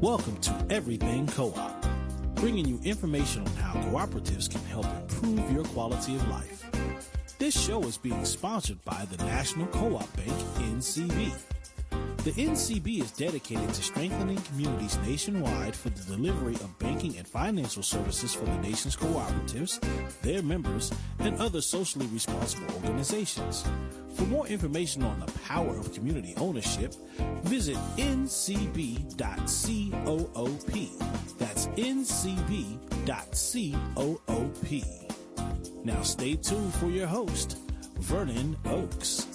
Welcome to Everything Co-op, bringing you information on how cooperatives can help improve your quality of life. This show is being sponsored by the National Co-op Bank, NCB. The NCB is dedicated to strengthening communities nationwide for the delivery of banking and financial services for the nation's cooperatives, their members, and other socially responsible organizations. For more information on the power of community ownership, visit ncb.coop. That's ncb.coop. Now stay tuned for your host, Vernon Oakes.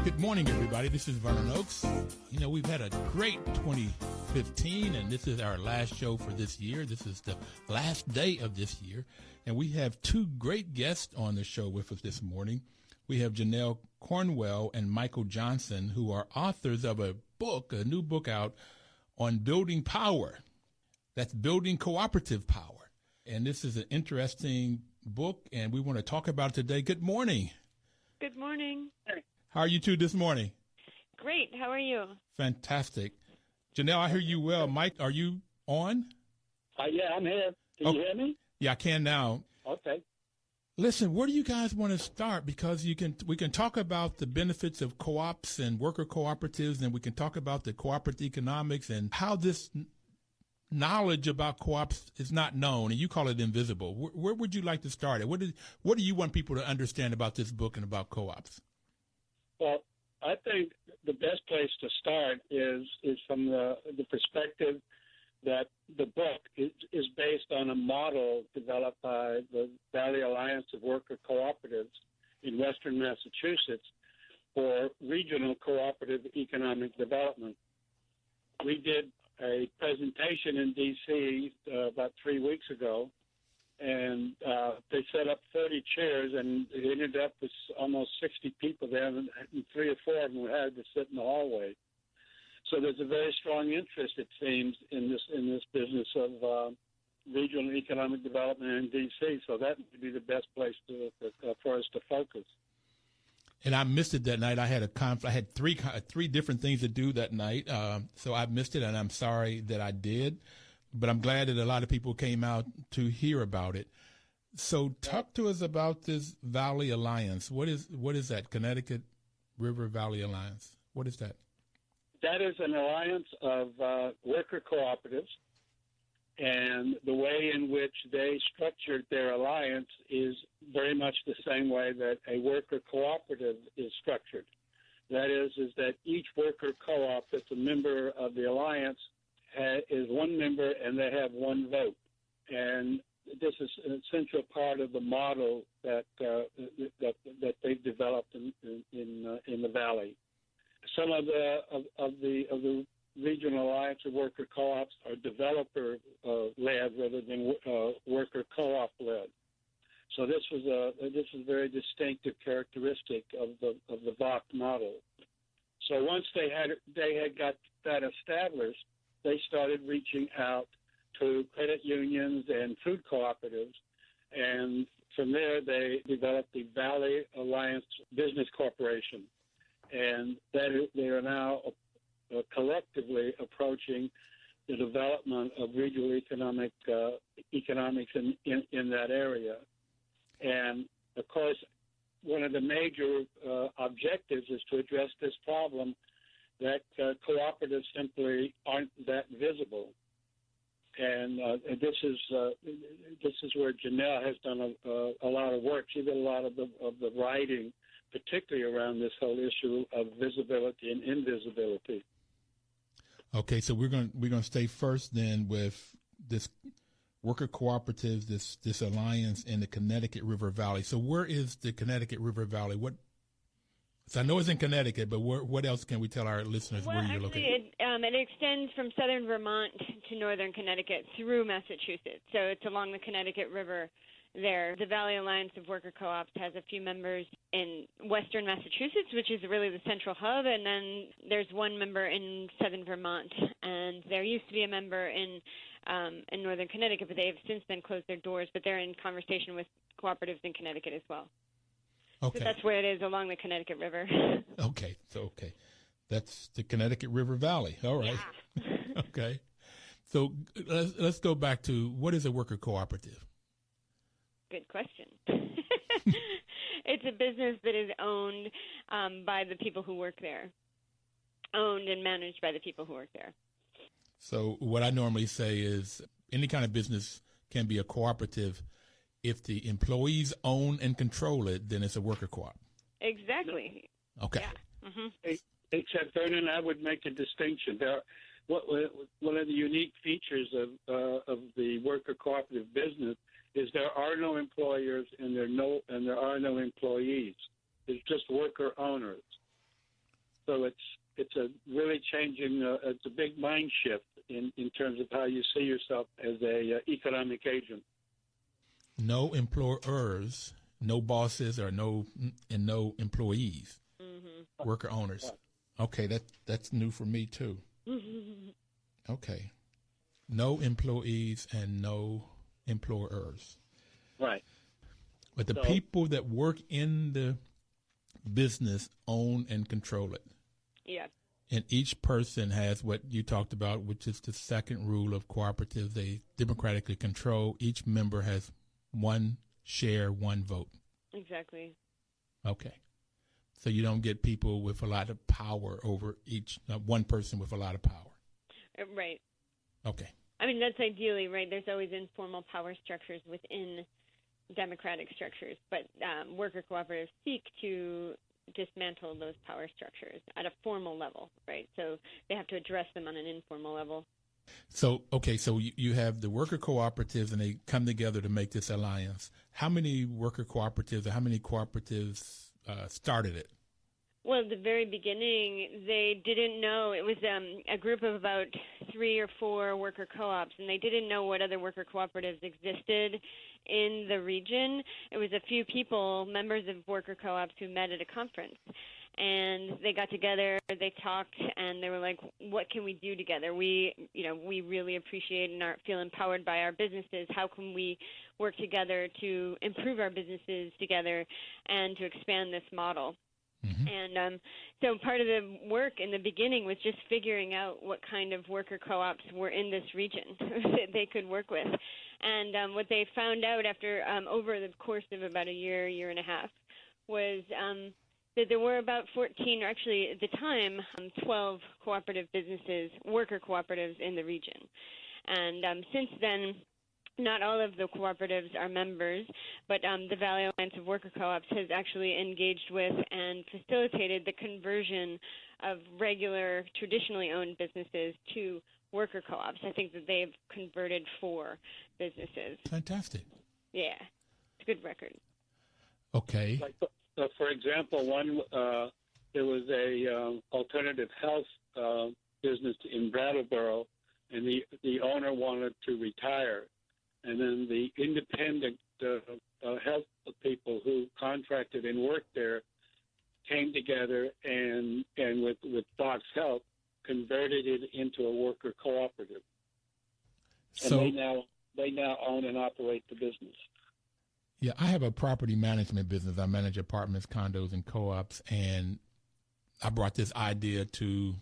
Good morning, everybody. This is Vernon Oakes. You know, we've had a great 2015, and this is our last show for this year. This is the last day of this year, and we have two great guests on the show with us this morning. We have Janelle Cornwell and Michael Johnson, who are authors of a new book out on building power. That's building cooperative power. And this is an interesting book, and we want to talk about it today. Good morning. Good morning. How are you two this morning? Great. How are you? Fantastic. Janelle, I hear you well. Mike, are you on? Yeah, I'm here. Can you hear me? Yeah, I can now. Okay. Listen, where do you guys want to start? Because we can talk about the benefits of co-ops and worker cooperatives, and we can talk about the cooperative economics and how this knowledge about co-ops is not known, and you call it invisible. Where would you like to start at? What do you want people to understand about this book and about co-ops? Well, I think the best place to start is from the perspective that the book is based on a model developed by the Valley Alliance of Worker Cooperatives in Western Massachusetts for regional cooperative economic development. We did a presentation in D.C. About 3 weeks ago, and they set up 30 chairs, and it ended up with almost 60 people there, and 3 or 4 of them had to sit in the hallway. So there's a very strong interest, it seems, in this business of regional economic development in D.C. So that would be the best place for us to focus. And I missed it that night. I had a conflict. I had three different things to do that night, so I missed it, and I'm sorry that I did. But I'm glad that a lot of people came out to hear about it. So talk to us about this Valley Alliance. What is that? Connecticut River Valley Alliance. What is that? That is an alliance of worker cooperatives, and the way in which they structured their alliance is very much the same way that a worker cooperative is structured. That is that each worker co-op that's a member of the alliance is one member, and they have one vote. And this is an essential part of the model that they've developed in the Valley. Some of the regional alliance of worker co-ops are developer led rather than worker co-op led. So this is a very distinctive characteristic of the VOC model. So once they had got that established, they started reaching out to credit unions and food cooperatives, and from there they developed the Valley Alliance Business Corporation, and they are now collectively approaching the development of regional economics in that area. And, of course, one of the major objectives is to address this problem that cooperatives simply aren't that visible. And this is where Janelle has done a lot of work. She did a lot of the writing, particularly around this whole issue of visibility and invisibility. Okay, so we're going to stay first then with this worker cooperatives, this alliance in the Connecticut River Valley. So where is the Connecticut River Valley? So I know it's in Connecticut, but what else can we tell our listeners where you're located? It extends from southern Vermont to northern Connecticut through Massachusetts. So it's along the Connecticut River there. The Valley Alliance of Worker Co-ops has a few members in western Massachusetts, which is really the central hub, and then there's one member in southern Vermont. And there used to be a member in northern Connecticut, but they have since then closed their doors, but they're in conversation with cooperatives in Connecticut as well. Okay. So that's where it is, along the Connecticut River. Okay. That's the Connecticut River Valley. All right. Yeah. Okay. So let's go back to, what is a worker cooperative? Good question. It's a business that is owned by the people who work there, owned and managed by the people who work there. So what I normally say is any kind of business can be a cooperative. If the employees own and control it, then it's a worker co-op. Exactly. Okay. Yeah. Mm-hmm. Except, Vernon, I would make a distinction. One of the unique features of the worker cooperative business is there are no employers and there are no employees. There's just worker owners. So it's a really changing. It's a big mind shift in terms of how you see yourself as a economic agent. No employers, no bosses, or no employees. Mm-hmm. Worker owners. Okay, that's new for me too. Okay. No employees and no employers. Right. But the people that work in the business own and control it. Yeah. And each person has what you talked about, which is the second rule of cooperatives. They democratically control. Each member has one share, one vote. Exactly. Okay. So you don't get people with a lot of power over one person with a lot of power. Right. Okay. I mean, that's ideally, right? There's always informal power structures within democratic structures, but worker cooperatives seek to dismantle those power structures at a formal level, right? So they have to address them on an informal level. So, okay, so you have the worker cooperatives, and they come together to make this alliance. How many worker cooperatives or how many cooperatives started it? Well, at the very beginning, they didn't know. It was a group of about 3 or 4 worker co-ops, and they didn't know what other worker cooperatives existed in the region. It was a few people, members of worker co-ops, who met at a conference. And they got together, they talked, and they were like, what can we do together? We really appreciate and feel empowered by our businesses. How can we work together to improve our businesses together and to expand this model? Mm-hmm. And so part of the work in the beginning was just figuring out what kind of worker co-ops were in this region that they could work with. And what they found out after over the course of about a year and a half, was that there were about 14, or actually at the time, 12 cooperative businesses, worker cooperatives in the region. And since then, not all of the cooperatives are members, but the Valley Alliance of Worker Co-ops has actually engaged with and facilitated the conversion of regular, traditionally owned businesses to worker co-ops. I think that they've converted 4 businesses. Fantastic. Yeah, it's a good record. Okay. For example, there was a alternative health business in Brattleboro, and the owner wanted to retire. And then the independent health people who contracted and worked there came together and with Fox Health converted it into a worker cooperative. So, and they now own and operate the business. Yeah, I have a property management business. I manage apartments, condos, and co-ops, and I brought this idea to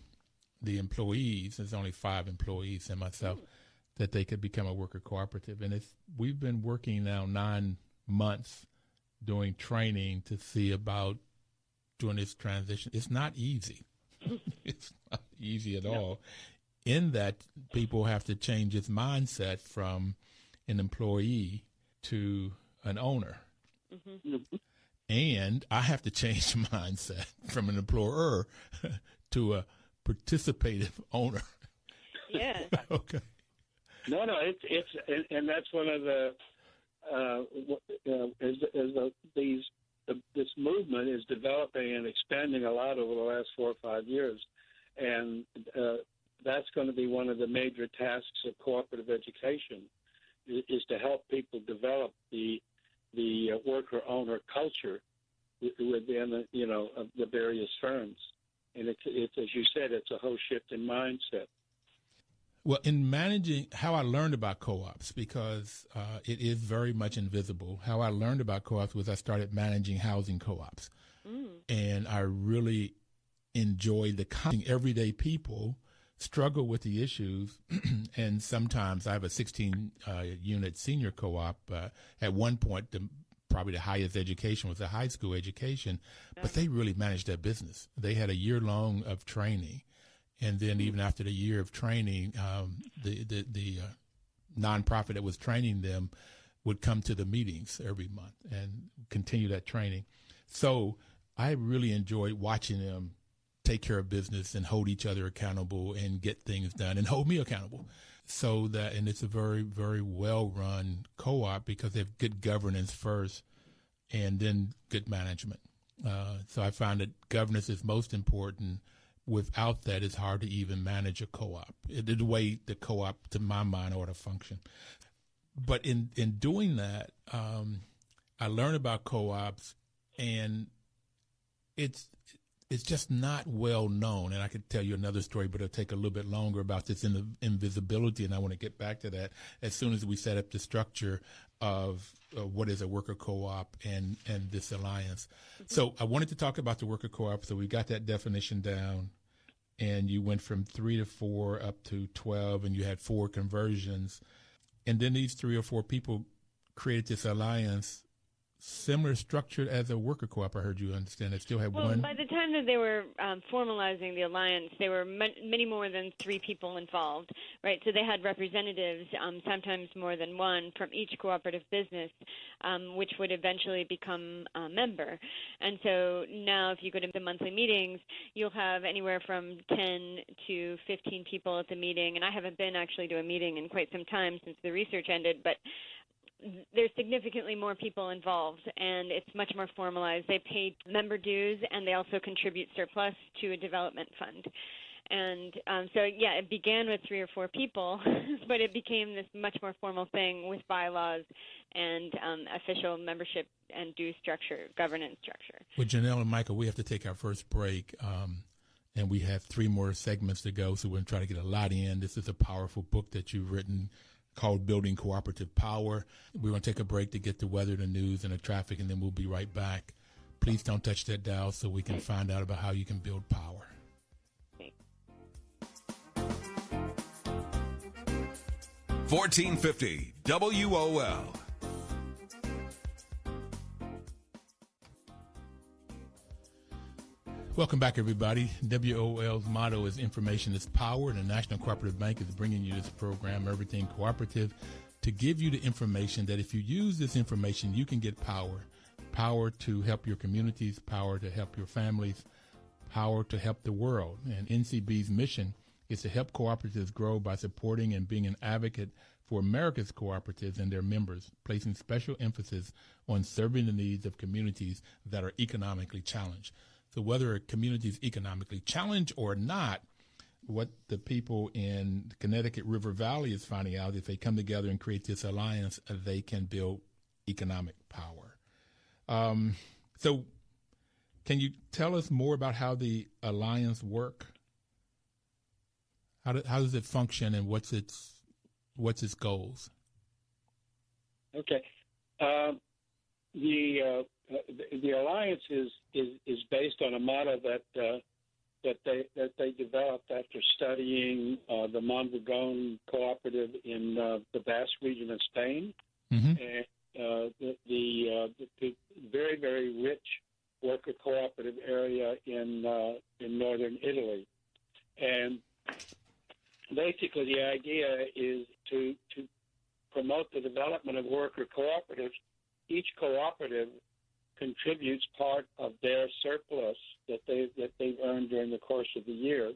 the employees. There's only 5 employees and myself. That they could become a worker cooperative. And we've been working now 9 months doing training to see about doing this transition. It's not easy. It's not easy at all. In that people have to change its mindset from an employee to an owner. Mm-hmm. And I have to change the mindset from an employer to a participative owner. Yeah. Okay. No, it's and that's one of the this movement is developing and expanding a lot over the last 4 or 5 years, and that's going to be one of the major tasks of cooperative education is to help people develop the worker owner culture within the various firms, and it's as you said, it's a whole shift in mindset. Well, in managing, how I learned about co-ops, because it is very much invisible, how I learned about co-ops was I started managing housing co-ops. And I really enjoy the everyday people struggle with the issues. And sometimes I have a 16-unit senior co-op. At one point, probably the highest education was a high school education, but they really managed their business. They had a year long of training. And then even after the year of training, the nonprofit that was training them would come to the meetings every month and continue that training. So I really enjoyed watching them take care of business and hold each other accountable and get things done and hold me accountable. So that, and it's a very, very well-run co-op because they have good governance first and then good management. So I found that governance is most important. Without that, it's hard to even manage a co-op, the way the co-op, to my mind, ought to function. But in doing that, I learned about co-ops, and it's just not well known. And I could tell you another story, but it'll take a little bit longer about this invisibility, and I want to get back to that as soon as we set up the structure of what is a worker co-op and this alliance. So I wanted to talk about the worker co-op, so we got that definition down, and you went from 3 to 4 up to 12, and you had 4 conversions. And then these 3 or 4 people created this alliance, similar structured as a worker co-op, I heard you understand. They still had one. By the time that they were formalizing the alliance, there were many more than 3 people involved, right? So they had representatives, sometimes more than one, from each cooperative business, which would eventually become a member. And so now if you go to the monthly meetings, you'll have anywhere from 10 to 15 people at the meeting. And I haven't been actually to a meeting in quite some time since the research ended, but there's significantly more people involved, and it's much more formalized. They pay member dues, and they also contribute surplus to a development fund. And it began with 3 or 4 people, but it became this much more formal thing with bylaws and official membership and due structure, governance structure. Well, Janelle and Michael, we have to take our first break, and we have 3 more segments to go, so we're going to try to get a lot in. This is a powerful book that you've written called Building Cooperative Power. We're going to take a break to get the weather, the news, and the traffic, and then we'll be right back. Please don't touch that dial so we can find out about how you can build power. 1450 WOL. Welcome back, everybody. WOL's motto is information is power, and the National Cooperative Bank is bringing you this program, Everything Cooperative, to give you the information that if you use this information, you can get power. Power to help your communities, power to help your families, power to help the world. And NCB's mission is to help cooperatives grow by supporting and being an advocate for America's cooperatives and their members, placing special emphasis on serving the needs of communities that are economically challenged. So whether a community is economically challenged or not, what the people in the Connecticut River Valley is finding out, if they come together and create this alliance, they can build economic power. So can you tell us more about how the alliance work? How does it function, and what's its goals? Okay. The alliance is based on a model that they developed after studying the Mondragon Cooperative in the Basque region of Spain, and the very, very rich worker cooperative area in northern Italy. And basically the idea is to promote the development of worker cooperatives. Each cooperative contributes part of their surplus that they've earned during the course of the year,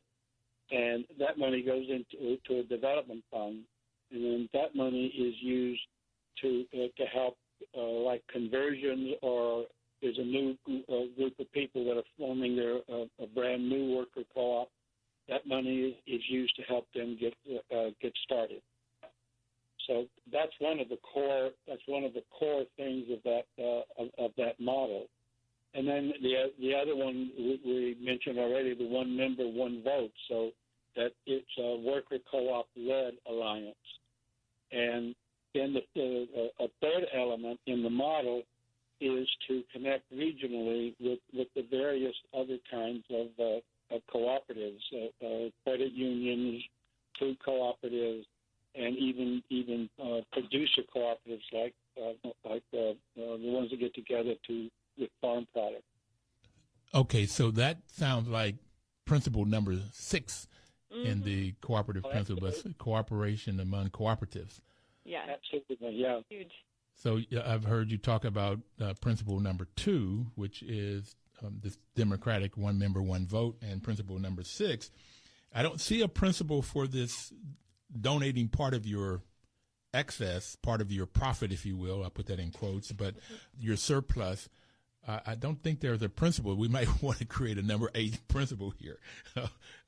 and that money goes into a development fund, and then that money is used to help like conversions, or there's a new group of people that are forming a brand new worker co-op. That money is used to help them get started. So that's one of the core things of that model. And then the other one we mentioned already, the one member, one vote. So that it's a worker co-op led alliance. And then a third element in the model is to connect regionally with the various other kinds of cooperatives, credit unions, food cooperatives, and even producer cooperatives like the ones that get together with farm products. Okay, so that sounds like principle number 6 in the cooperative principle, but cooperation among cooperatives. Yeah. Absolutely, yeah. Huge. So I've heard you talk about principle number 2, which is this democratic one member, one vote, and principle number 6. I don't see a principle for this donating part of your excess, part of your profit, if you will. I'll put that in quotes, but your surplus. I don't think there's a principle. We might want to create a number 8 principle here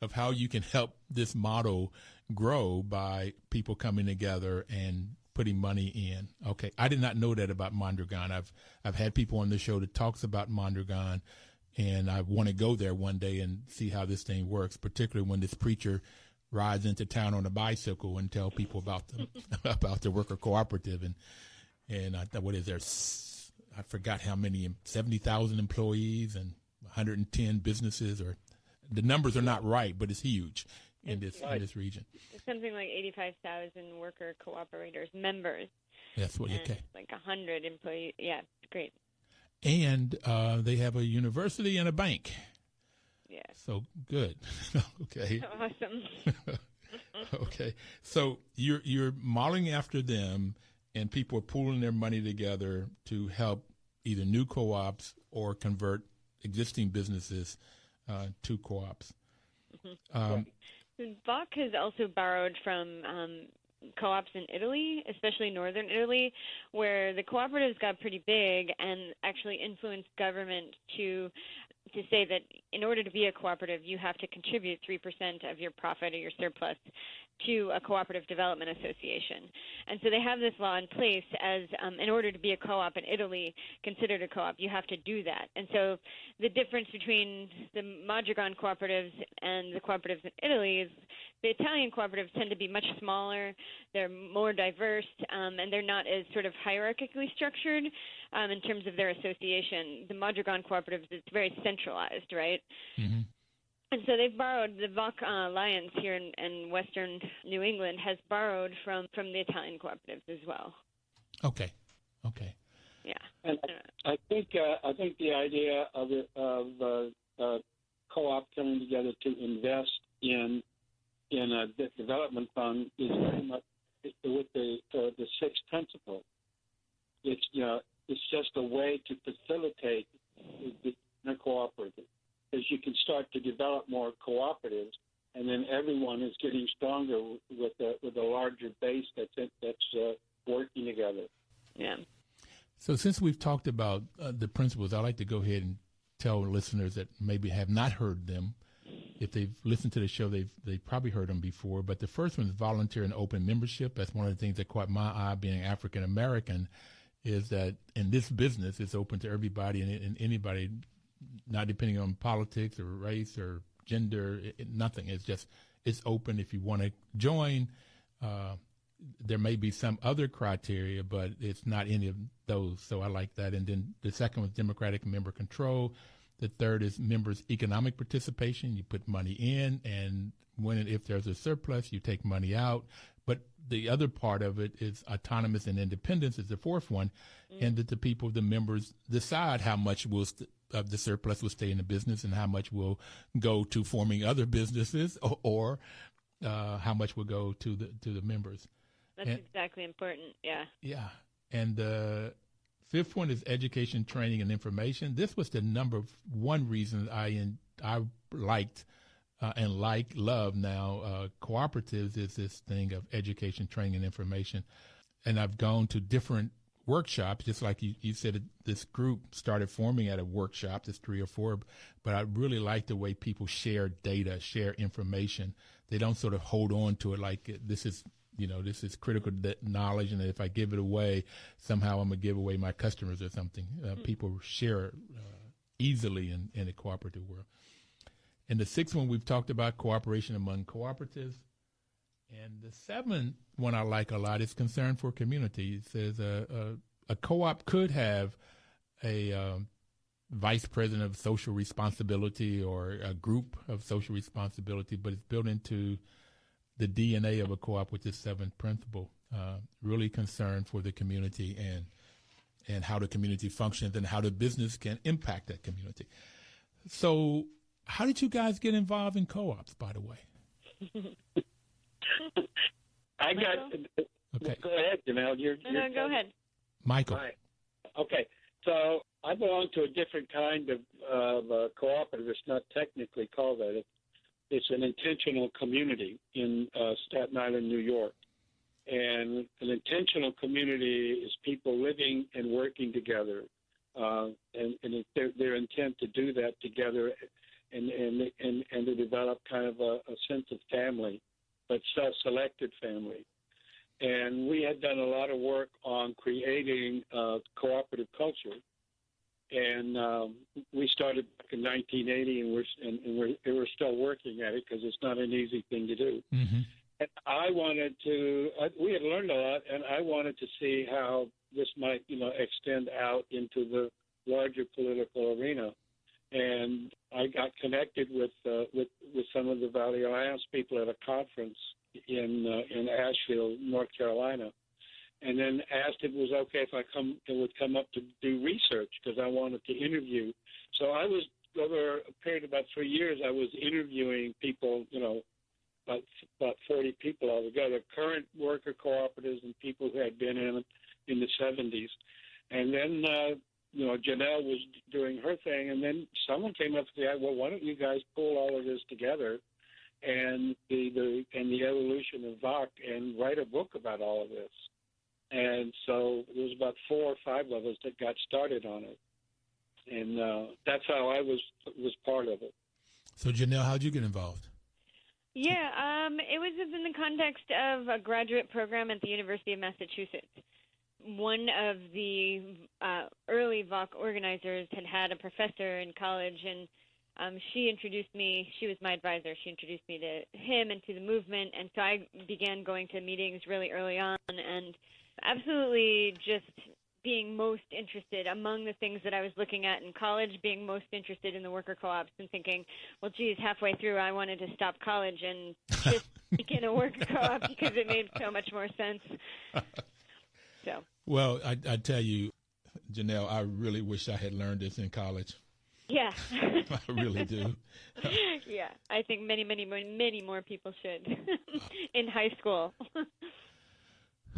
of how you can help this model grow by people coming together and putting money in. Okay, I did not know that about Mondragon. I've had people on the show that talks about Mondragon, and I want to go there one day and see how this thing works, particularly when this preacher rides into town on a bicycle and tell people about about the worker cooperative and I thought, what is there? I forgot how many, 70,000 employees and 110 businesses, or the numbers are not right, but it's huge in this region. It's something like 85,000 worker cooperators, members. That's what you okay. Like 100 employees. Yeah, it's great. And they have a university and a bank. Yeah. So good. Okay. Awesome. Okay. So you're modeling after them, and people are pooling their money together to help either new co-ops or convert existing businesses to co-ops. VOC has also borrowed from co-ops in Italy, especially northern Italy, where the cooperatives got pretty big and actually influenced government to say that in order to be a cooperative, you have to contribute 3% of your profit or your surplus to a cooperative development association. And so they have this law in place as in order to be a co-op in Italy, considered a co-op, you have to do that. And so the difference between the Mondragon cooperatives and the cooperatives in Italy is the Italian cooperatives tend to be much smaller, they're more diverse, and they're not as sort of hierarchically structured in terms of their association. The Mondragon cooperatives, it's very centralized, right? Mm-hmm. And so they've borrowed, the VOC Alliance here in western New England has borrowed from the Italian cooperatives as well. Okay. Yeah. And I think the idea of co-op coming together to invest in a development fund is very much with the 6th principle. It's just a way to facilitate the cooperative, because you can start to develop more cooperatives, and then everyone is getting stronger with a larger base that's working together. Yeah. So since we've talked about the principles, I'd like to go ahead and tell listeners that maybe have not heard them. If they've listened to the show, they've probably heard them before. But the first one is volunteer and open membership. That's one of the things that caught my eye, being African American, is that in this business, it's open to everybody and anybody, not depending on politics or race or gender, nothing. It's open if you want to join. There may be some other criteria, but it's not any of those. So I like that. And then the second was democratic member control. The third is members' economic participation. You put money in, and when and if there's a surplus, you take money out. But the other part of it is autonomous and independence is the fourth one, and that the members decide how much of the surplus will stay in the business and how much will go to forming other businesses or how much will go to the members. That's exactly important, yeah. Yeah, and the fifth one is education, training, and information. This was the number one reason I liked and love now cooperatives is this thing of education, training, and information. And I've gone to different workshops, just like you said, this group started forming at a workshop, there's 3 or 4, but I really like the way people share data, share information. They don't sort of hold on to it like this is critical knowledge, and if I give it away, somehow I'm going to give away my customers or something. People share easily in the cooperative world. And the sixth one, we've talked about cooperation among cooperatives. And the seventh one I like a lot is concern for community. It says a co-op could have a vice president of social responsibility or a group of social responsibility, but it's built into the DNA of a co-op with this seventh principle, really concerned for the community and how the community functions and how the business can impact that community. So how did you guys get involved in co-ops, by the way? Okay. Go ahead, Janelle. No, go ahead. Michael. Right. Okay. So I belong to a different kind of cooperative. It's not technically called that. It's an intentional community in Staten Island, New York. And an intentional community is people living and working together, and it's their intent to do that together, and to develop kind of a sense of family, but self-selected family. And we had done a lot of work on creating cooperative culture, and we started back in 1980, and we're still working at it because it's not an easy thing to do. Mm-hmm. And we had learned a lot, and I wanted to see how this might, extend out into the larger political arena. And I got connected with some of the Valley Alliance people at a conference in Asheville, North Carolina, and then asked if it was okay if it would come up to do research because I wanted to interview. So I was, over a period of about 3 years, I was interviewing people, about 40 people altogether, current worker cooperatives and people who had been in the 70s. And then, Janelle was doing her thing, and then someone came up with the idea, well, why don't you guys pull all of this together and the evolution of VOC and write a book about all of this? And so there was about 4 or 5 of us that got started on it. And that's how I was part of it. So, Janelle, how'd you get involved? Yeah, it was in the context of a graduate program at the University of Massachusetts. One of the early VOC organizers had a professor in college, and she introduced me. She was my advisor. She introduced me to him and to the movement, and so I began going to meetings really early on and absolutely just being most interested among the things that I was looking at in college, being most interested in the worker co-ops and thinking, well, geez, halfway through I wanted to stop college and just begin a worker co-op because it made so much more sense. So. Well, I tell you, Janelle, I really wish I had learned this in college. Yeah. I really do. Yeah, I think many, many, many more people should in high school.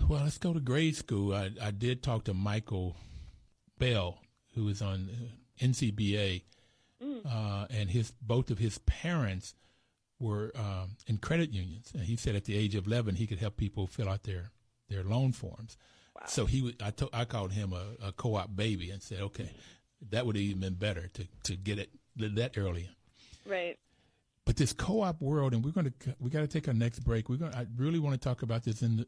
Well, let's go to grade school. I did talk to Michael Bell, who is on NCBA, and both of his parents were in credit unions. And he said at the age of 11 he could help people fill out their loan forms. Wow. So I called him a co-op baby and said, okay, that would have even been better to get it that early. Right. But this co-op world, and we got to take our next break. I really want to talk about this in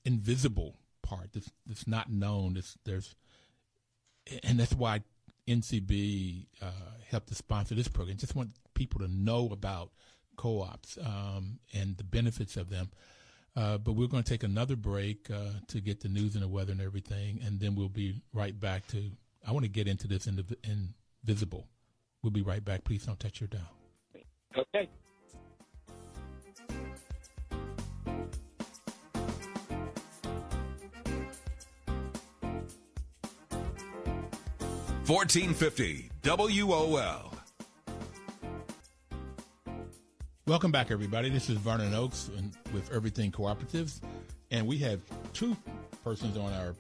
invisible part that's not known. And that's why NCB helped to sponsor this program. Just want people to know about co-ops and the benefits of them. But we're going to take another break to get the news and the weather and everything, and then we'll be right back to. I want to get into this invisible. We'll be right back. Please don't touch your dial. Okay. $14.50 WOL. Welcome back, everybody. This is Vernon Oakes with Everything Cooperatives, and we have 2 persons on our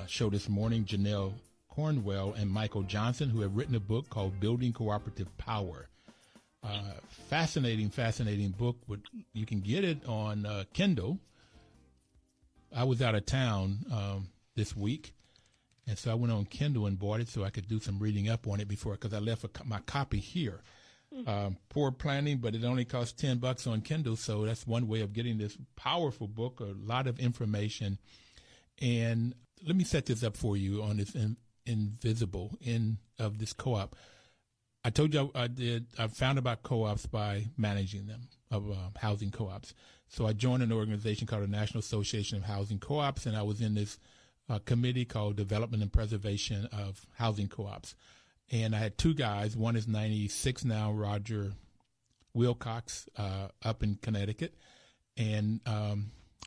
show this morning, Janelle Cornwell and Michael Johnson, who have written a book called Building Cooperative Power. Fascinating book. You can get it on Kindle. I was out of town this week, and so I went on Kindle and bought it so I could do some reading up on it because I left my copy here. Poor planning, but it only costs $10 on Kindle, so that's one way of getting this powerful book, a lot of information. And let me set this up for you on this invisible end of this co-op. I told you I found about co-ops by managing them, of housing co-ops. So I joined an organization called the National Association of Housing Co-ops, and I was in this committee called Development and Preservation of Housing Co-ops. And I had two guys. One is 96 now, Roger Wilcox, up in Connecticut. And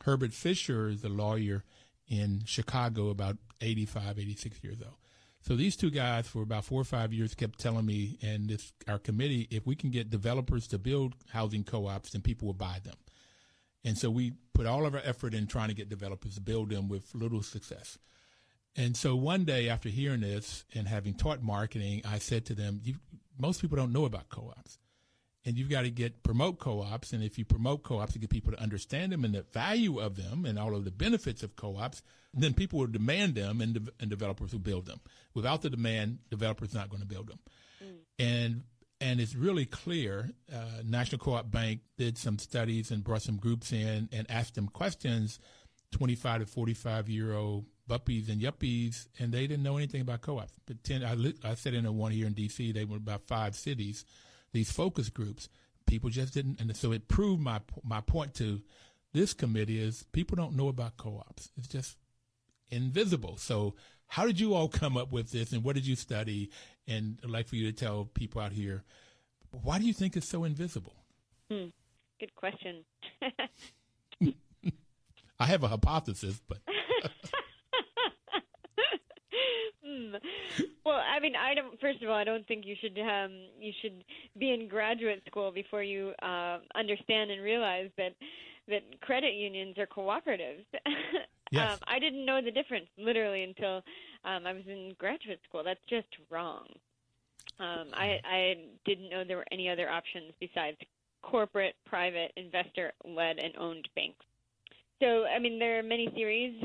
Herbert Fisher is a lawyer in Chicago, about 85, 86 years old. So these two guys for about 4 or 5 years kept telling me and our committee, if we can get developers to build housing co-ops, then people will buy them. And so we put all of our effort in trying to get developers to build them with little success. And so one day after hearing this and having taught marketing, I said to them, most people don't know about co-ops. And you've got to promote co-ops. And if you promote co-ops to get people to understand them and the value of them and all of the benefits of co-ops, then people will demand them and developers will build them. Without the demand, developers are not going to build them. And it's really clear. National Co-op Bank did some studies and brought some groups in and asked them questions, 25 to 45-year-old buppies and yuppies, and they didn't know anything about co-ops. But I sat in one here in D.C. They were about 5 cities. These focus groups, people just didn't. And so it proved my point to this committee is people don't know about co-ops. It's just invisible. So how did you all come up with this, and what did you study? And I'd like for you to tell people out here, why do you think it's so invisible? Good question. I have a hypothesis, but. Well, I mean, first of all, I don't think you should be in graduate school before you understand and realize that credit unions are cooperatives. Yes. I didn't know the difference literally until I was in graduate school. That's just wrong. I didn't know there were any other options besides corporate, private, investor-led and owned banks. So, I mean, there are many theories,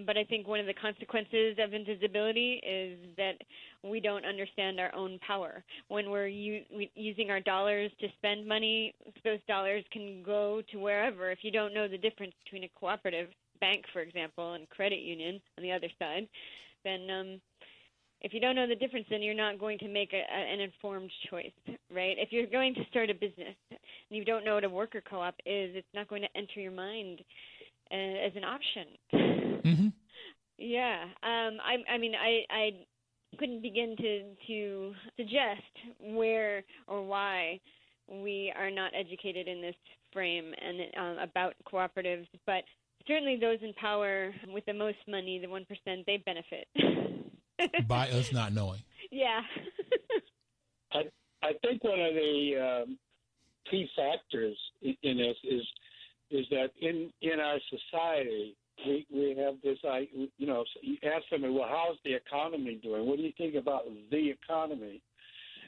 but I think one of the consequences of invisibility is that we don't understand our own power. When we're using our dollars to spend money, those dollars can go to wherever. If you don't know the difference between a cooperative bank, for example, and credit union on the other side, then if you don't know the difference, then you're not going to make an informed choice, right? If you're going to start a business and you don't know what a worker co-op is, it's not going to enter your mind as an option. Mm-hmm. Yeah. I mean, I couldn't begin to suggest where or why we are not educated in this frame and about cooperatives, but certainly those in power with the most money, the 1%, they benefit. By us not knowing. Yeah. I think one of the key factors in this is that in our society, we have this, you ask somebody, well, how's the economy doing? What do you think about the economy?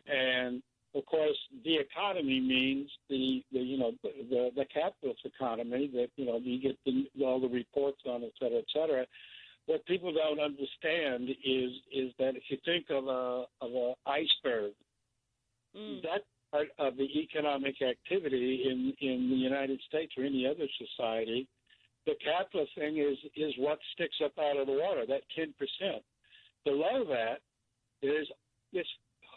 And of course, the economy means the capitalist economy that, you get all the reports on, et cetera, et cetera. What people don't understand is that if you think of a iceberg, that part of the economic activity in the United States or any other society, the capitalist thing is what sticks up out of the water, that 10%. Below that, there's this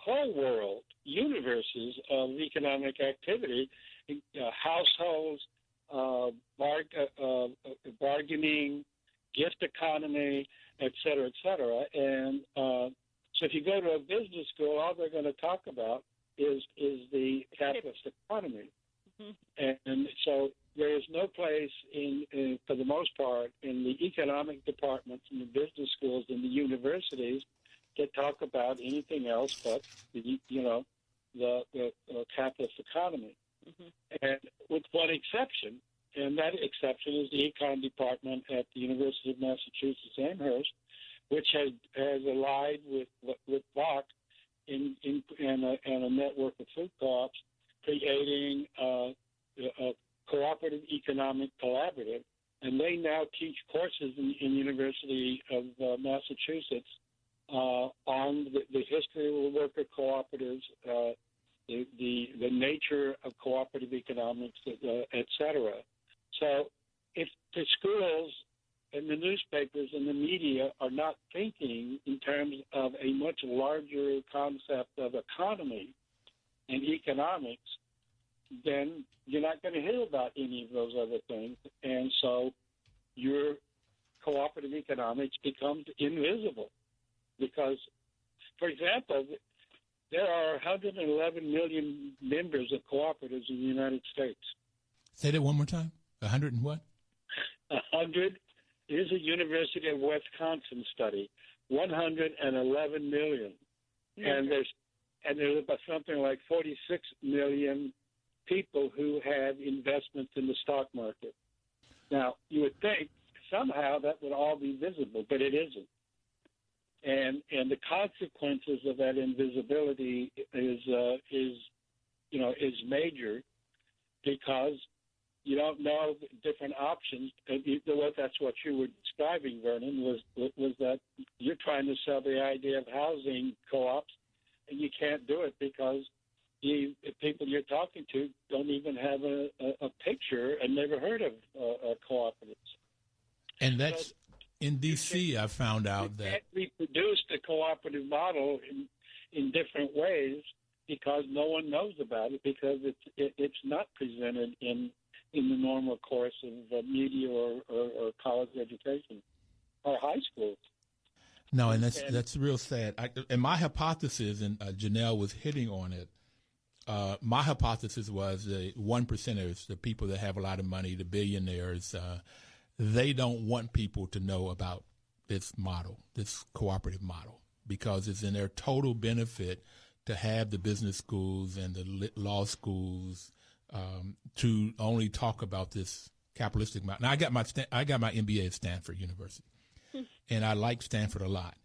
whole world, universes of economic activity, households, bargaining, gift economy, et cetera, et cetera. And so if you go to a business school, all they're going to talk about is the capitalist economy. Mm-hmm. And so there is no place for the most part, in the economic departments, in the business schools, in the universities, to talk about anything else but the capitalist economy. Mm-hmm. And with one exception, and that exception is the econ department at the University of Massachusetts Amherst, which has allied with Bach in a network of food co-ops, creating a cooperative economic collaborative, and they now teach courses in University of Massachusetts on the history of worker cooperatives, the nature of cooperative economics, et cetera. So if the schools and the newspapers and the media are not thinking in terms of a much larger concept of economy and economics, then you're not going to hear about any of those other things. And so your cooperative economics becomes invisible. Because, for example, There are 111 million members of cooperatives in the United States. Say that one more time. 100 and what? 100 is a University of Wisconsin study. 111 million, and there's about something like 46 million people who have investments in the stock market. Now, you would think somehow that would all be visible, but it isn't. And the consequences of that invisibility is major, because you don't know different options. That's what you were describing, Vernon, was that you're trying to sell the idea of housing co-ops, and you can't do it because the people you're talking to don't even have a picture and never heard of cooperatives. And that's in D.C. I found out that we produced a cooperative model in different ways because no one knows about it, because it's not presented in the normal course of media or college education or high school. No, and that's real sad. And my hypothesis, and Janelle was hitting on it, my hypothesis was the 1%ers, the people that have a lot of money, the billionaires, they don't want people to know about this model, this cooperative model, because it's in their total benefit to have the business schools and the law schools to only talk about this capitalistic model. Now, I got my MBA at Stanford University, and I like Stanford a lot.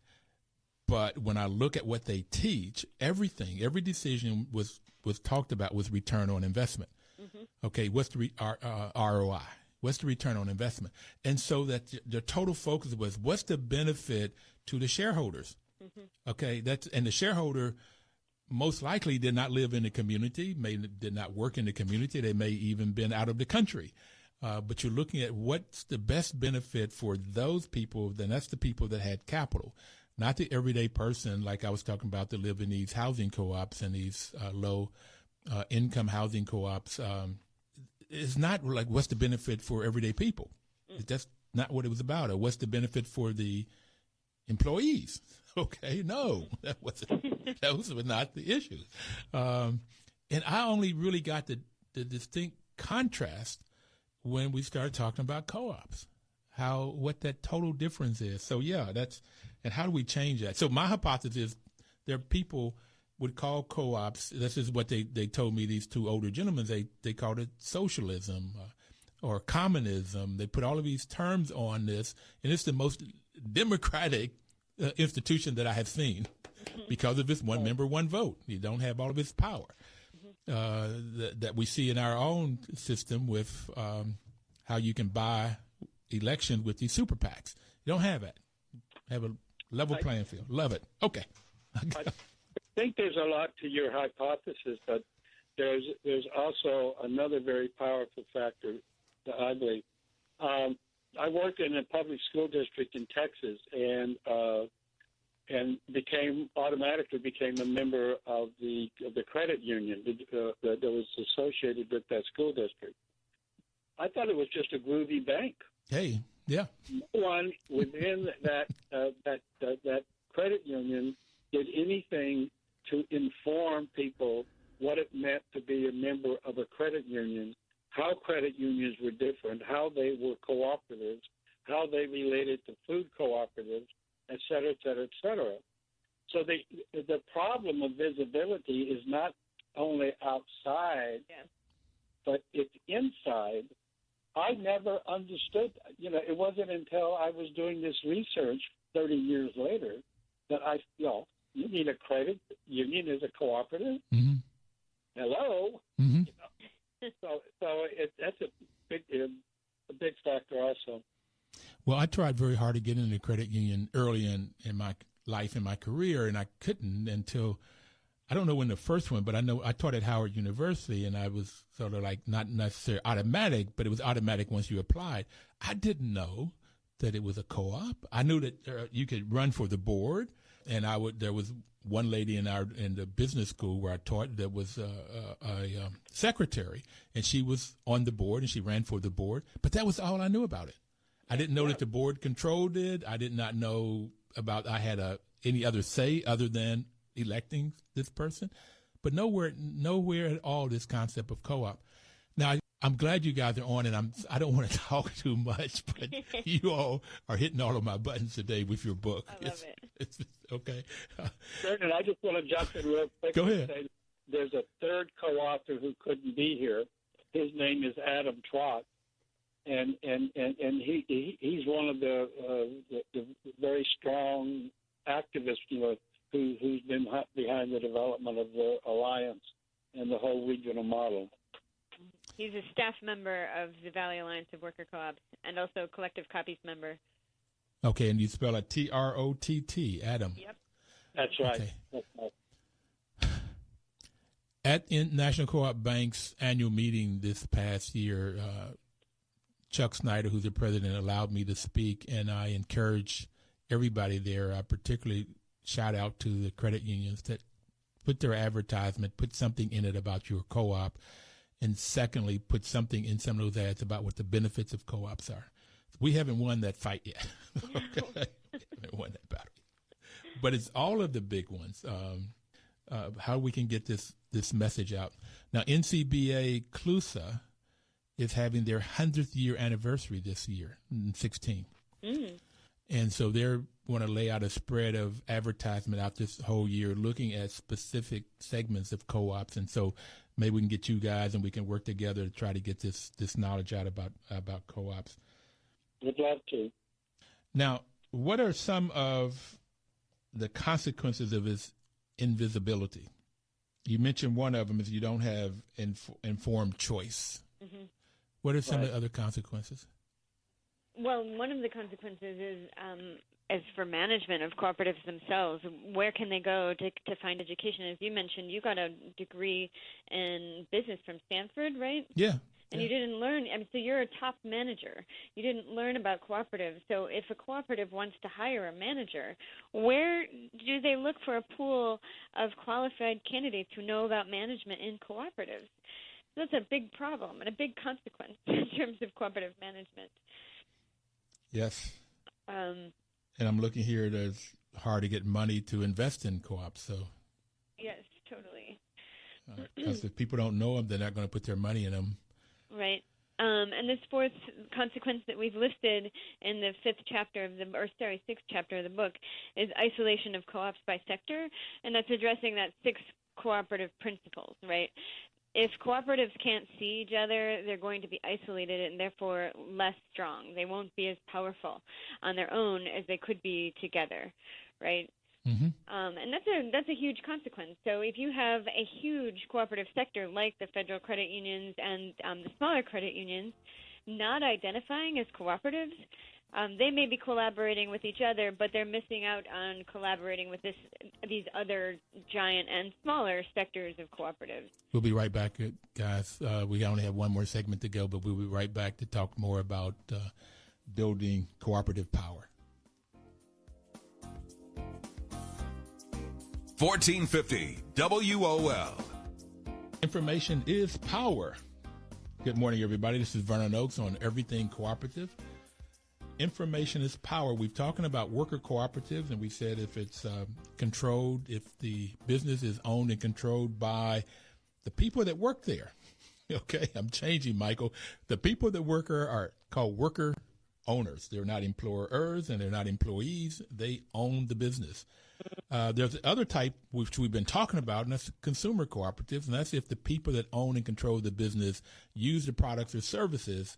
But when I look at what they teach, every decision was talked about with return on investment. Mm-hmm. Okay, what's the ROI? What's the return on investment? And so that the total focus was, what's the benefit to the shareholders? Mm-hmm. Okay, and the shareholder most likely did not live in the community, did not work in the community. They may even been out of the country. But you're looking at what's the best benefit for those people. Then that's the people that had capital, not the everyday person like I was talking about that live in these housing co-ops and these low income housing co-ops. It's not like what's the benefit for everyday people. That's not what it was about. Or what's the benefit for the employees? Okay, no, those were not the issues. And I only really got the distinct contrast when we started talking about co-ops, what that total difference is. So yeah, and how do we change that? So my hypothesis is there are people would call co-ops, this is what they told me, these two older gentlemen, they called it socialism or communism. They put all of these terms on this, and it's the most democratic institution that I have seen because of its one member, one vote. You don't have all of its power that we see in our own system with how you can buy elections with these super PACs. You don't have that. Have a level playing field. Love it. Okay. I think there's a lot to your hypothesis, but there's also another very powerful factor that I believe. I worked in a public school district in Texas, and automatically became a member of the credit union that was associated with that school district. I thought it was just a groovy bank. Hey, yeah. No one within that credit union did anything to inform people what it meant to be a member of a credit union, how credit unions were different, how they were cooperatives, how they related to food cooperatives, et cetera, et cetera, et cetera. So the problem of visibility is not only outside, but it's inside. I never understood, it wasn't until I was doing this research 30 years later that you need a credit union as a cooperative? Mm-hmm. Hello? Mm-hmm. That's a big factor also. Well, I tried very hard to get into the credit union early in my life, in my career, and I couldn't until, I don't know when the first one, but I know I taught at Howard University, and I was sort of like not necessarily automatic, but it was automatic once you applied. I didn't know that it was a co-op. I knew that you could run for the board, and there was one lady in the business school where I taught that was a secretary, and she was on the board, and she ran for the board, but that was all I knew about it. I didn't know that the board controlled it. I did not know I had any other say other than electing this person, but nowhere at all this concept of co-op. Now, I'm glad you guys are on, and I don't want to talk too much, but you all are hitting all of my buttons today with your book. I love it. It's okay. Curtin, I just want to jump in real quick. Go ahead. And say there's a third co-author who couldn't be here. His name is Adam Trott, and he's one of the very strong activists, who's been behind the development of the alliance and the whole regional model. He's a staff member of the Valley Alliance of Worker Co-ops and also a Collective Copies member. Okay, and you spell it Trott, Adam. Yep. That's right. Okay. That's right. At National Co-op Bank's annual meeting this past year, Chuck Snyder, who's the president, allowed me to speak, and I encourage everybody there. I particularly shout out to the credit unions that put their advertisement, put something in it about your co-op, and secondly, put something in some of those ads about what the benefits of co-ops are. We haven't won that fight yet. Okay? We haven't won that battle. But it's all of the big ones. How we can get this message out. Now, NCBA CLUSA is having their 100th year anniversary this year, in 16. And so they're going to lay out a spread of advertisement out this whole year looking at specific segments of co-ops. And so maybe we can get you guys and we can work together to try to get this knowledge out about co-ops. Would love to. Now, what are some of the consequences of its invisibility? You mentioned one of them is you don't have informed choice. Mm-hmm. What are some of the other consequences? Well, one of the consequences is for management of cooperatives themselves. Where can they go to find education? As you mentioned, you got a degree in business from Stanford, right? Yeah. And you didn't learn, so you're a top manager. You didn't learn about cooperatives. So if a cooperative wants to hire a manager, where do they look for a pool of qualified candidates who know about management in cooperatives? So that's a big problem and a big consequence in terms of cooperative management. Yes. And I'm looking here, it's hard to get money to invest in co-ops. So. Yes, totally. Because if people don't know them, they're not going to put their money in them. Right. And this fourth consequence that we've listed in the sixth chapter of the book is isolation of co-ops by sector, and that's addressing that 6 cooperative principles, right? If cooperatives can't see each other, they're going to be isolated and therefore less strong. They won't be as powerful on their own as they could be together, right? Mm-hmm. And that's a huge consequence. So if you have a huge cooperative sector like the federal credit unions and the smaller credit unions not identifying as cooperatives, they may be collaborating with each other, but they're missing out on collaborating with these other giant and smaller sectors of cooperatives. We'll be right back, guys. We only have one more segment to go, but we'll be right back to talk more about building cooperative power. 1450 WOL. Information is power. Good morning, everybody. This is Vernon Oakes on Everything Cooperative. Information is power. We've talking about worker cooperatives, and we said if it's controlled, if the business is owned and controlled by the people that work there. Okay, I'm changing, Michael. The people that work are called worker owners. They're not employers and they're not employees. They own the business. There's the other type which we've been talking about, and that's consumer cooperatives, and that's if the people that own and control the business use the products or services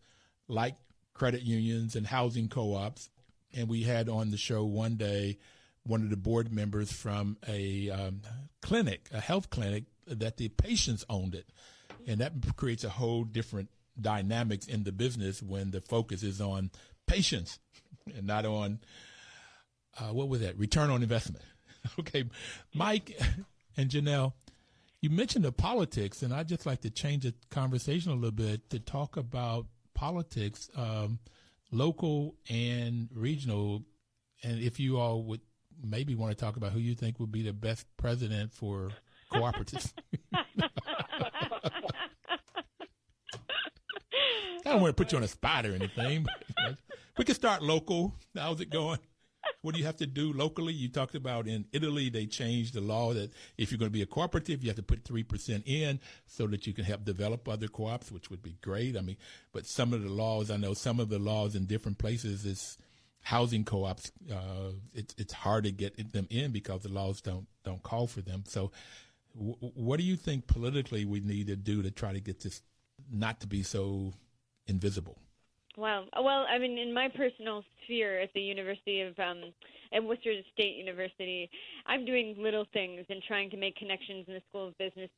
like credit unions and housing co-ops. And we had on the show one day one of the board members from a health clinic, that the patients owned it. And that creates a whole different dynamics in the business when the focus is on patients and not on, return on investment. Okay, Mike and Janelle, you mentioned the politics, and I'd just like to change the conversation a little bit to talk about politics, local and regional, and if you all would maybe want to talk about who you think would be the best president for cooperatives. I don't want to put you on a spot or anything, but we can start local. How's it going? What do you have to do locally? You talked about in Italy, they changed the law that if you're going to be a cooperative, you have to put 3% in so that you can help develop other co-ops, which would be great. I mean, but some of the laws, I know some of the laws in different places is housing co-ops. It's hard to get them in because the laws don't call for them. So what do you think politically we need to do to try to get this not to be so invisible? Wow. Well, I mean, in my personal sphere at the University of at Worcester State University, I'm doing little things and trying to make connections in the School of Business,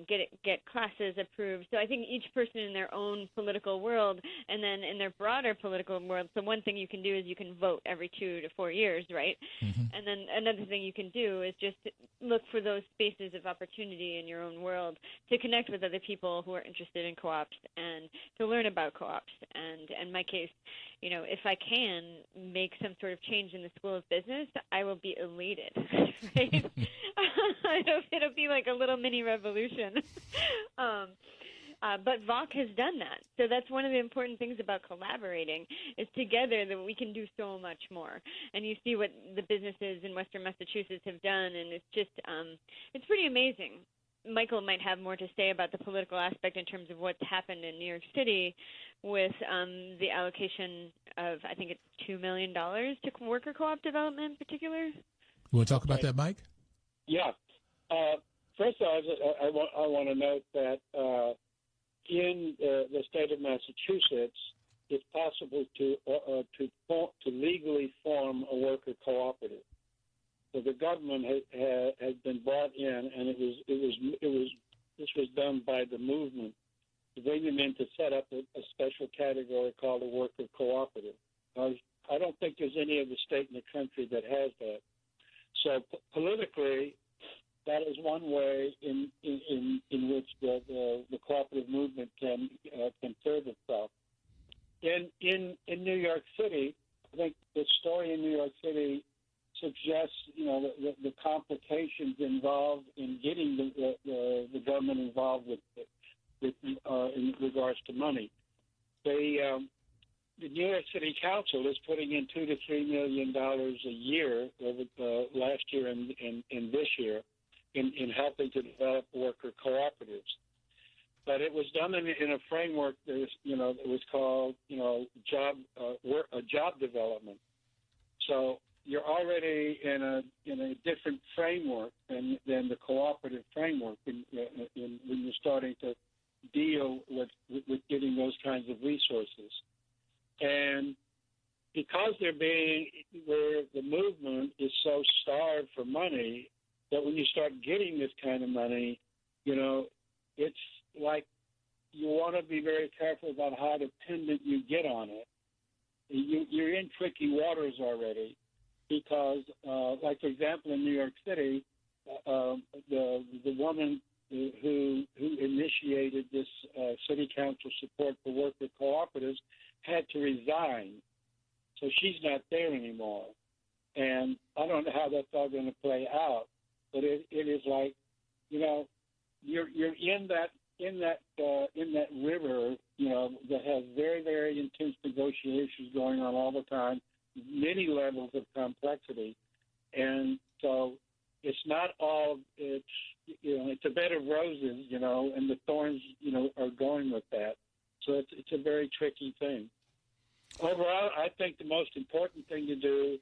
get classes approved. So I think each person in their own political world, and then in their broader political world. So one thing you can do is you can vote every 2 to 4 years, right? Mm-hmm. And then another thing you can do is just look for those spaces of opportunity in your own world to connect with other people who are interested in co-ops and to learn about co-ops. And in my case, you know, if I can make some sort of change in the School of Business, I will be elated, right? It'll be like a little mini revolution. But VOC has done that. So that's one of the important things about collaborating is together that we can do so much more. And you see what the businesses in Western Massachusetts have done, and it's just it's pretty amazing. Michael might have more to say about the political aspect in terms of what's happened in New York City with the allocation of, I think it's $2 million to worker co-op development in particular. You want to talk about that, Mike? Yeah. First of all, I want to note that in the state of Massachusetts, it's possible to legally form a worker cooperative. So the government has been brought in, and this was done by the movement to bring them in to set up a special category called a worker cooperative. I don't think there's any other state in the country that has that. So politically, that is one way in which the cooperative movement can serve itself. In New York City, I think the story in New York City suggests, you know, the complications involved in getting the government involved with in regards to money. The New York City Council is putting in $2 to $3 million a year over last year and this year in helping to develop worker cooperatives. But it was done in a framework that was called job development. So you're already in a different framework than the cooperative framework when you're starting to deal with getting those kinds of resources. And because where the movement is so starved for money, that when you start getting this kind of money, you know, it's like you want to be very careful about how dependent you get on it. You're in tricky waters already because, like, for example, in New York City, the woman who initiated this city council support for worker cooperatives had to resign. So she's not there anymore. And I don't know how that's all going to play out, but it is like, you know, you're in that river, you know, that has very, very intense negotiations going on all the time, many levels of complexity. And so it's not all, it's a bed of roses, you know, and the thorns, you know, are going with that. So it's a very tricky thing. Overall, I think the most important thing to do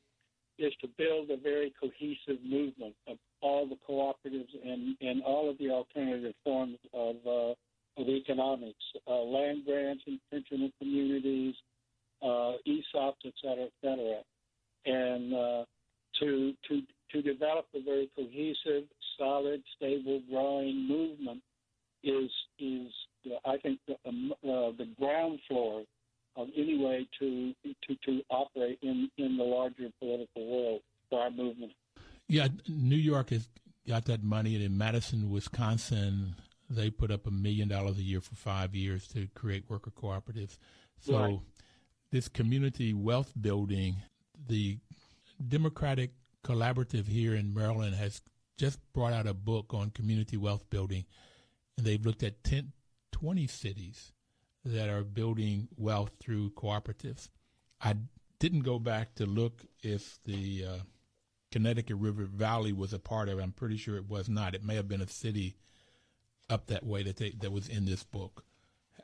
is to build a very cohesive movement of all the cooperatives and all of the alternative forms of economics, land grants, intentional communities, ESOPs, et cetera, and to develop a very cohesive, solid, stable, growing movement is I think the ground floor of any way to operate in the larger political world for our movement. Yeah, New York has got that money, and in Madison, Wisconsin, they put up $1 million a year for 5 years to create worker cooperatives. So right. This community wealth building, the Democratic Collaborative here in Maryland has just brought out a book on community wealth building, and they've looked at 20 cities that are building wealth through cooperatives. I didn't go back to look if the Connecticut River Valley was a part of it. I'm pretty sure it was not. It may have been a city up that way that was in this book.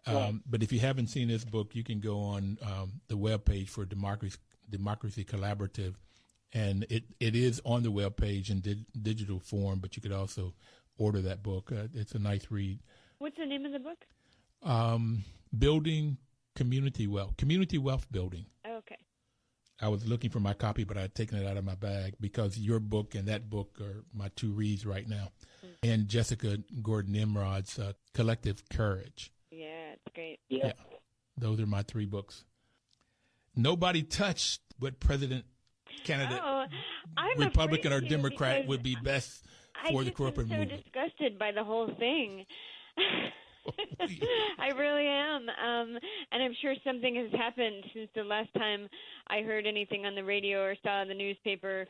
But if you haven't seen this book, you can go on the webpage for Democracy Collaborative, and it is on the webpage in digital form, but you could also order that book. It's a nice read. What's the name of the book? Building Community Wealth Building. Oh, okay. I was looking for my copy, but I had taken it out of my bag because your book and that book are my two reads right now. Mm-hmm. And Jessica Gordon Nimrod's Collective Courage. Yeah, it's great. Yeah. Those are my three books. Nobody touched what President candidate, Republican or Democrat, would be best for the corporate movement. I'm so disgusted by the whole thing. I really am. And I'm sure something has happened since the last time I heard anything on the radio or saw the newspaper.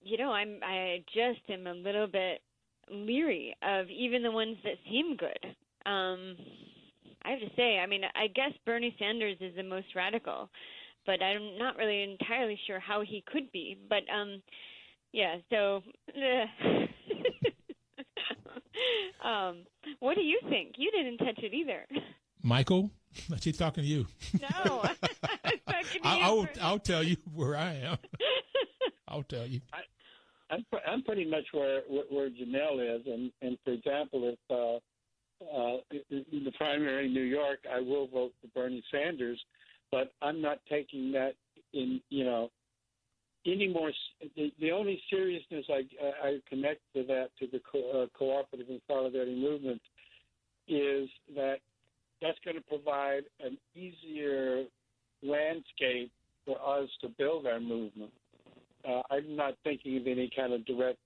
You know, I just am a little bit leery of even the ones that seem good. I have to say, I mean, I guess Bernie Sanders is the most radical, but I'm not really entirely sure how he could be. But, yeah, so... what do you think? You didn't touch it either. Michael, she's talking to you. No, I'll tell you where I am. I'll tell you. I'm pretty much where Janelle is, and for example, if in the primary in New York, I will vote for Bernie Sanders, but I'm not taking that in, any more. The only seriousness I connect to that, to the cooperative and solidarity movement, is that that's going to provide an easier landscape for us to build our movement. I'm not thinking of any kind of direct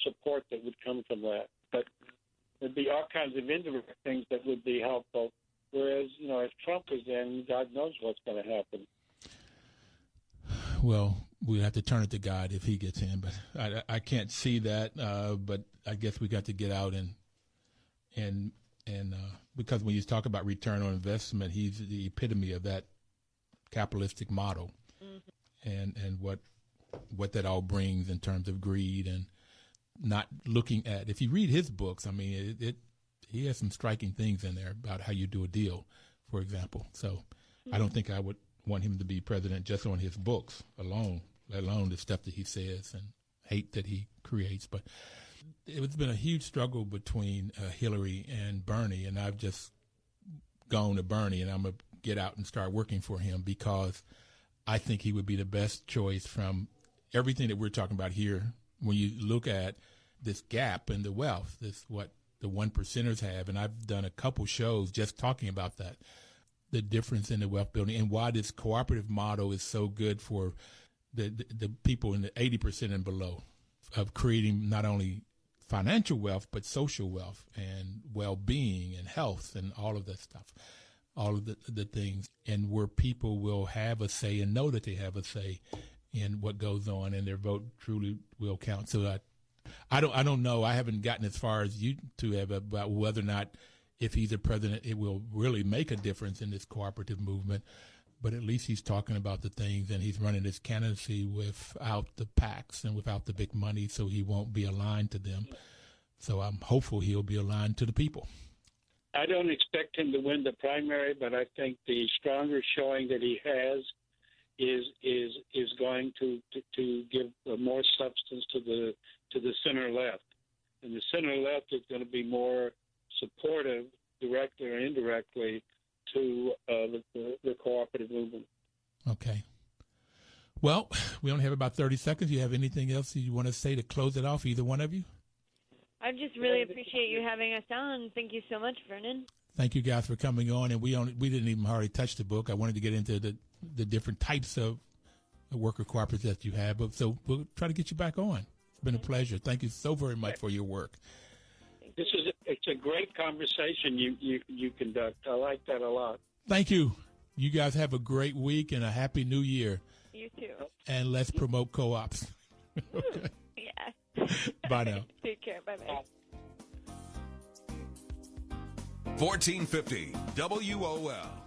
support that would come from that, but there'd be all kinds of indirect things that would be helpful. Whereas, if Trump is in, God knows what's going to happen. Well, we have to turn it to God if he gets in, but I can't see that. But I guess we got to get out and because when you talk about return on investment, he's the epitome of that capitalistic model, and what that all brings in terms of greed and not looking at. If you read his books, I mean, he has some striking things in there about how you do a deal, for example. So I don't think I would want him to be president just on his books alone, let alone the stuff that he says and hate that he creates. But it's been a huge struggle between Hillary and Bernie, and I've just gone to Bernie, and I'm going to get out and start working for him because I think he would be the best choice from everything that we're talking about here. When you look at this gap in the wealth, this what the 1%ers have, and I've done a couple shows just talking about that, the difference in the wealth building and why this cooperative model is so good for the people in the 80% and below, of creating not only financial wealth but social wealth and well-being and health and all of that stuff, all of the things, and where people will have a say and know that they have a say in what goes on, and their vote truly will count. So I don't know. I haven't gotten as far as you two have about whether or not, if he's a president, it will really make a difference in this cooperative movement. But at least he's talking about the things, and he's running his candidacy without the PACs and without the big money, so he won't be aligned to them. So I'm hopeful he'll be aligned to the people. I don't expect him to win the primary, but I think the stronger showing that he has is going to give more substance to the center left, and the center left is going to be more supportive, directly or indirectly, to the cooperative movement. Okay. Well, we only have about 30 seconds. You have anything else you want to say to close it off, either one of you? I just really appreciate you having us on. Thank you so much, Vernon. Thank you guys for coming on. And we didn't even hardly touch the book. I wanted to get into the different types of worker cooperatives that you have. So we'll try to get you back on. It's been a pleasure. Thank you so very much for your work. It's a great conversation you conduct. I like that a lot. Thank you. You guys have a great week and a happy new year. You too. And let's promote co-ops. Okay. Yeah. Bye now. Take care. Bye-bye. 1450 WOL.